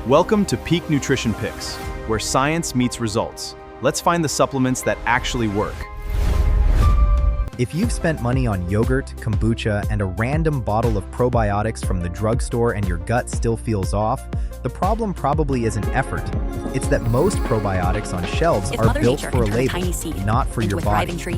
Welcome to Peak Nutrition Picks, where science meets results. Let's find the supplements that actually work. If you've spent money on yogurt, kombucha, and a random bottle of probiotics from the drugstore and your gut still feels off, the problem probably isn't effort. It's that most probiotics on shelves are built for a label, not for your body.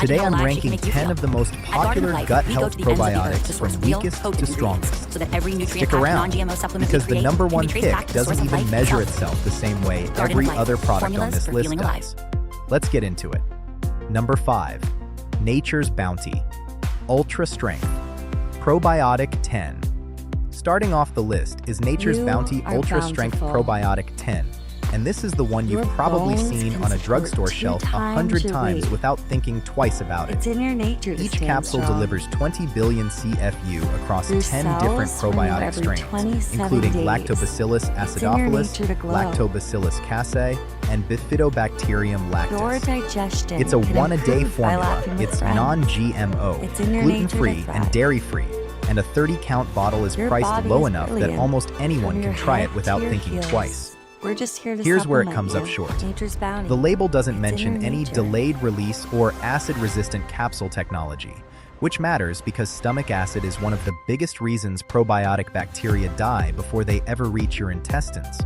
Today I'm ranking 10 of the most popular gut health probiotics from weakest to strongest. Stick around, because the number one pick doesn't even measure itself the same way every other product on this list does. Let's get into it. Number 5. Nature's Bounty Ultra Strength Probiotic 10. Starting off the list is Nature's Bounty Ultra Strength Probiotic 10, and this is the one you've probably seen on a drugstore shelf 100 times without thinking twice about it. It's in your nature to Each stand capsule strong. delivers 20 billion CFU across Your 10 cells different renew probiotic every strains, 27 including days. Lactobacillus It's in your acidophilus, nature to glow. Lactobacillus casei, and Bifidobacterium Your lactis. digestion It's a can one-a-day improve by formula. laughing with It's friends. non-GMO, It's in your nature to gluten-free, thrive. and dairy-free, and a 30-count bottle is Your priced body low is enough that brilliant. almost anyone From can your try head it without to your thinking heels. twice. We're just here to Here's where it supplement comes up you. short. Nature's Bounty. The label doesn't It's in mention your any nature. delayed release or acid-resistant capsule technology, which matters because stomach acid is one of the biggest reasons probiotic bacteria die before they ever reach your intestines.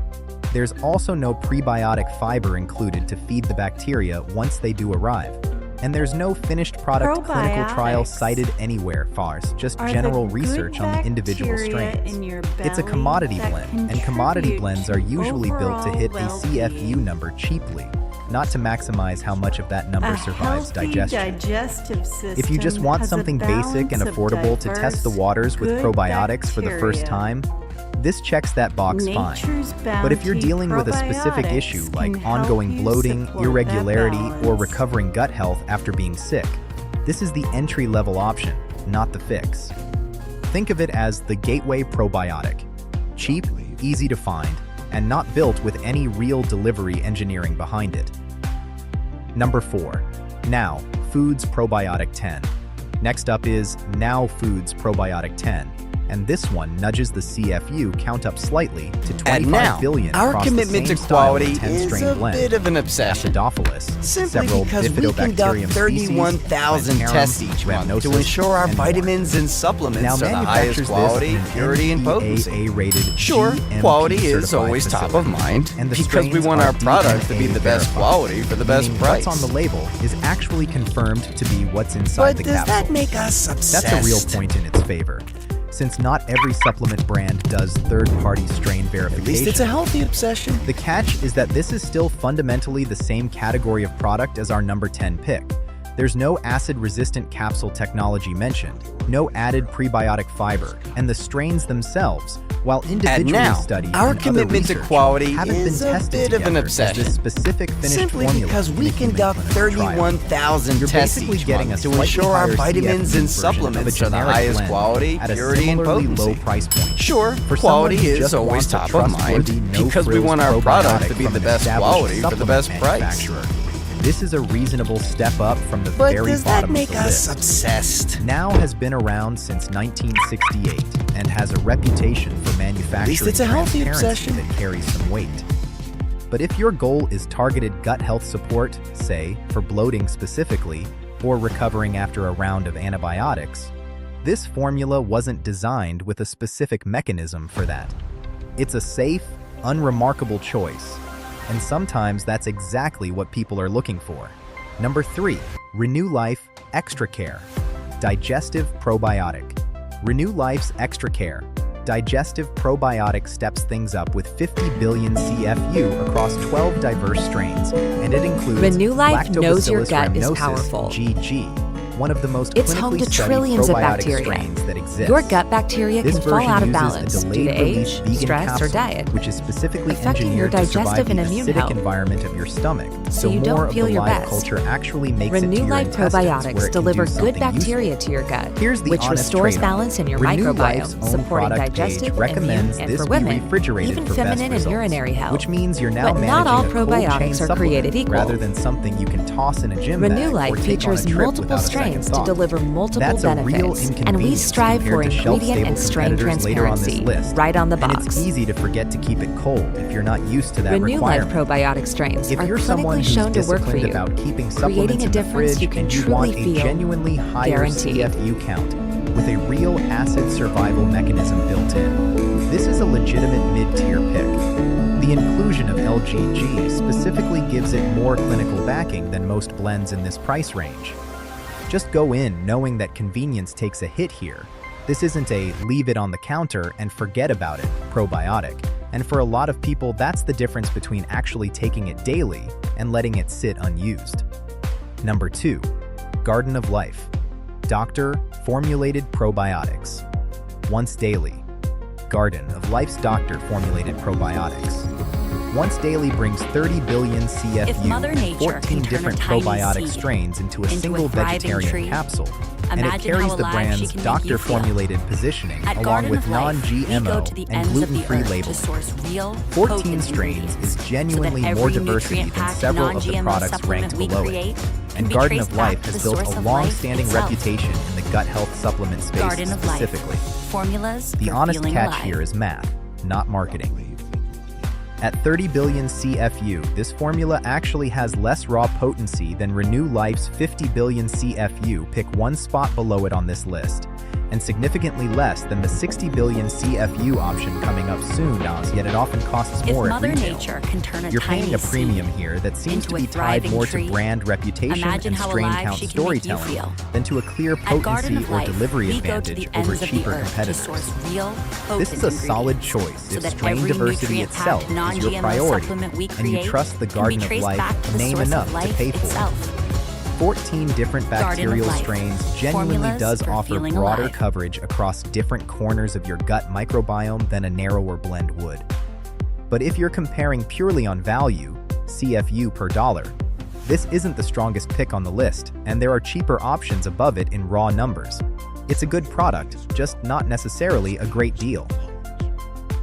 There's also no prebiotic fiber included to feed the bacteria once they do arrive. And there's no finished product clinical trial Probiotics cited anywhere, FARS, just Are the general good research on the individual bacteria strains. in your It's a belly commodity that blend, and commodity contribute blends to are usually built to hit a overall CFU well-being. number cheaply, not to maximize how much of that number A survives healthy digestion. digestive system If you just want has a something basic and balance of affordable to test the diverse, waters with good probiotics for the first bacteria. time, this checks that box fine. Nature's But if you're Bounty dealing with a specific probiotics issue like can help ongoing you bloating, support that irregularity, or balance. recovering gut health after being sick, this is the entry-level option, not the fix. Think of it as the gateway probiotic. Cheap, easy to find, and not built with any real delivery engineering behind it. Number 4. Now Foods Probiotic 10. Next up is Now Foods Probiotic 10. And this one nudges the CFU count up slightly to 25 billion our across commitment the to same style quality of is 10-strain a blend. bit of an obsession. Acidophilus, Simply several because we conduct Bifidobacterium 31,000 species, tests Plantarum, each month to rhamnosus, ensure our and more. vitamins and supplements Now are the highest manufactures quality, this in purity, and an potency. NDAA-rated Sure, GMP quality is certified always top of facility. mind, And the because we strains want are our products to be DNA the best verified, quality for the best meaning price. what's on the label is actually confirmed to be what's inside But the does capsule. that make us obsessed? That's a real point in its favor, since not every supplement brand does third-party strain verification. At least it's a healthy obsession. The catch is that this is still fundamentally the same category of product as our number 10 pick. There's no acid-resistant capsule technology mentioned, no added prebiotic fiber, and the strains themselves, while individually now, studied our in other commitment to research, quality haven't is been a tested bit of an together as obsession. this specific finished Simply formula because in we a human conduct clinical trial. 31,000 You're tests basically each getting month a to slightly ensure our higher vitamins CFU and version of a supplements are the generic highest blend quality, at a purity, and similarly potency. low price point. Sure, For quality someone who is just always wants a top of mind, trustworthy, because we no-frills want our product to probiotic be from the an best established quality for the supplement best price. manufacturer, this is a reasonable step up from the But very does that bottom make of the us list. obsessed? Now has been around since 1968 and has a reputation for manufacturing it's a healthy transparency obsession. that carries some weight. But if your goal is targeted gut health support, say, for bloating specifically, or recovering after a round of antibiotics, this formula wasn't designed with a specific mechanism for that. It's a safe, unremarkable choice, and sometimes that's exactly what people are looking for. Number 3. Renew Life Extra Care Digestive Probiotic. Renew Life's Extra Care Digestive Probiotic steps things up with 50 billion CFU across 12 diverse strains, and it includes Renew Life knows your Lactobacillus gut is rhamnosus, powerful. GG, one of the most It's home clinically to studied trillions of probiotic bacteria. strains that exist. Your gut bacteria This can fall version out of uses balance a due to delayed-release age, vegan stress, capsule, or diet, which is specifically affecting your engineered to survive digestive the and immune acidic health. environment of your stomach, So you more don't of feel the your live best. culture actually makes it to Renew your Life intestines, where probiotics it can deliver do good something bacteria useful. to your gut, Here's the which honest restores trade-off. balance in your Renew Life's microbiome, own supporting product digestive page and recommends immune, and this for be women, refrigerated even for best feminine and results, urinary health. which means you're now But managing not all a cold chain probiotics are supplement created equal. rather than something you can toss in a gym Renew bag or Life take features on a trip multiple without a strains strains to thought. deliver multiple That's a real benefits, and we inconvenience strive for compared to ingredient and shelf-stable strain competitors later on this transparency list. right on the And box. it's easy to forget to keep it cold if you're not used to that Renew Life requirement. probiotic strains If are you're someone clinically who's shown to work for disciplined you, about keeping creating supplements a in the difference fridge you can and you truly want a feel, genuinely higher guaranteed. CFU count with a real acid survival mechanism built in, this is a legitimate mid-tier pick. The inclusion of LGG specifically gives it more clinical backing than most blends in this price range. Just go in knowing that convenience takes a hit here. This isn't a leave it on the counter and forget about it probiotic. And for a lot of people, that's the difference between actually taking it daily and letting it sit unused. Number 2, Garden of Life. Doctor Formulated Probiotics. Once daily. Garden of Life's Doctor Formulated Probiotics. Once daily brings 30 billion CFU Mother and Nature 14 can turn a different tiny probiotic seed strains into a into a single thriving vegetarian tree, capsule, and it imagine carries how the alive brand's she can make doctor you feel. formulated positioning At along Garden with of Life, we go non-GMO to the and ends of the gluten-free earth to labeling. source real, 14 potent strains ingredients, is genuinely so that more every diversity than nutrient-packed, several of the non-GMO products supplement ranked we below create it. can And be Garden traced of back Life to has the built source a of life long-standing itself. reputation in the gut health supplement space Garden of Life. specifically. Formulas The for honest feeling catch alive. here is math, not marketing. At 30 billion CFU, this formula actually has less raw potency than Renew Life's 50 billion CFU, pick one spot below it on this list, and significantly less than the 60 billion CFU option coming up soon, yet it often costs If more at Mother retail. Nature can turn a You're tiny paying a premium seed here that seems to into a be tied thriving more tree, to brand reputation imagine and how strain alive count she can make you storytelling feel. than to a clear At Garden potency of or Life, delivery we go to advantage the over ends of the cheaper earth to competitors. source real, This potent is a solid ingredients, choice so if that strain every diversity nutrient-packed, itself is your non-GMO priority, supplement we and you create trust the can be Garden of traced Life back to the name source enough of to life pay for itself. it. 14 different Garden of bacterial Life. strains genuinely Formulas does for offer feeling broader alive. coverage across different corners of your gut microbiome than a narrower blend would. But if you're comparing purely on value, CFU per dollar, this isn't the strongest pick on the list, and there are cheaper options above it in raw numbers. It's a good product, just not necessarily a great deal.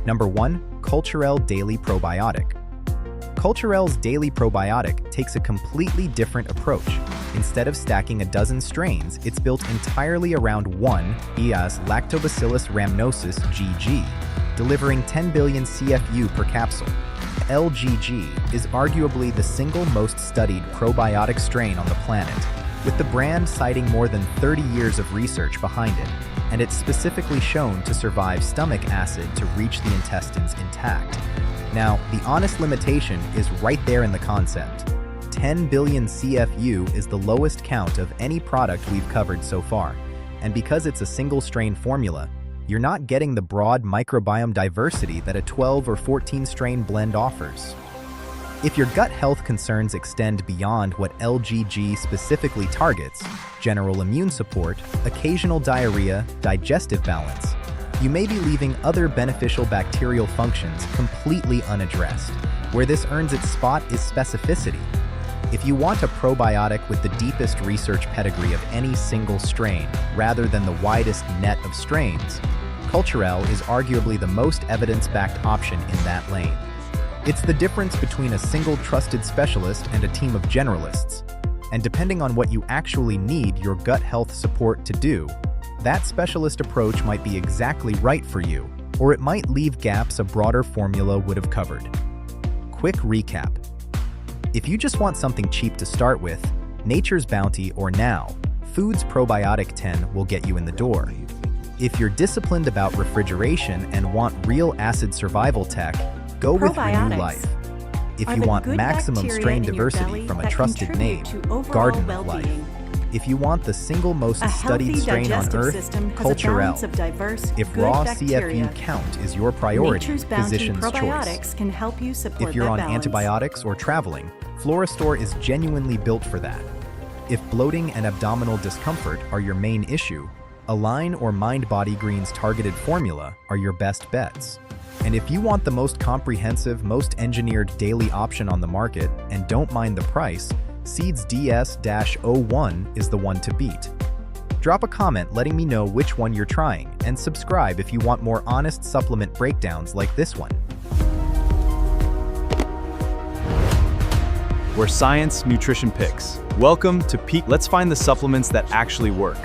Number 1, Culturelle Daily Probiotic. Culturelle's Daily Probiotic takes a completely different approach. Instead of stacking a dozen strains, it's built entirely around one, EAS Lactobacillus rhamnosus GG, delivering 10 billion CFU per capsule. LGG is arguably the single most studied probiotic strain on the planet, with the brand citing more than 30 years of research behind it, and it's specifically shown to survive stomach acid to reach the intestines intact. Now, the honest limitation is right there in the concept. 10 billion CFU is the lowest count of any product we've covered so far, and because it's a single strain formula, you're not getting the broad microbiome diversity that a 12 or 14 strain blend offers. If your gut health concerns extend beyond what LGG specifically targets, general immune support, occasional diarrhea, digestive balance, you may be leaving other beneficial bacterial functions completely unaddressed. Where this earns its spot is specificity. If you want a probiotic with the deepest research pedigree of any single strain, rather than the widest net of strains, Culturelle is arguably the most evidence-backed option in that lane. It's the difference between a single trusted specialist and a team of generalists. And depending on what you actually need your gut health support to do, that specialist approach might be exactly right for you, or it might leave gaps a broader formula would have covered. Quick recap. If you just want something cheap to start with, Nature's Bounty or Now, Food's Probiotic 10 will get you in the door. If you're disciplined about refrigeration and want real acid survival tech, go with Renew Probiotics Life. If are you the want good maximum bacteria strain in your diversity belly from a that trusted name, contribute to overall Garden of Life. well-being. If you want the single most A studied healthy strain on digestive Earth, system has a balance of Culturelle. diverse, If good raw bacteria. CFU count is your priority, Nature's Bounty physician's probiotics choice. can help you support If you're that on balance. antibiotics or traveling, Florastore is genuinely built for that. If bloating and abdominal discomfort are your main issue, Align or MindBody Green's targeted formula are your best bets. And if you want the most comprehensive, most engineered daily option on the market and don't mind the price, Seeds DS-01 is the one to beat. Drop a comment letting me know which one you're trying, and subscribe if you want more honest supplement breakdowns like this one. where science nutrition picks. Welcome to Peak. Let's find the supplements that actually work.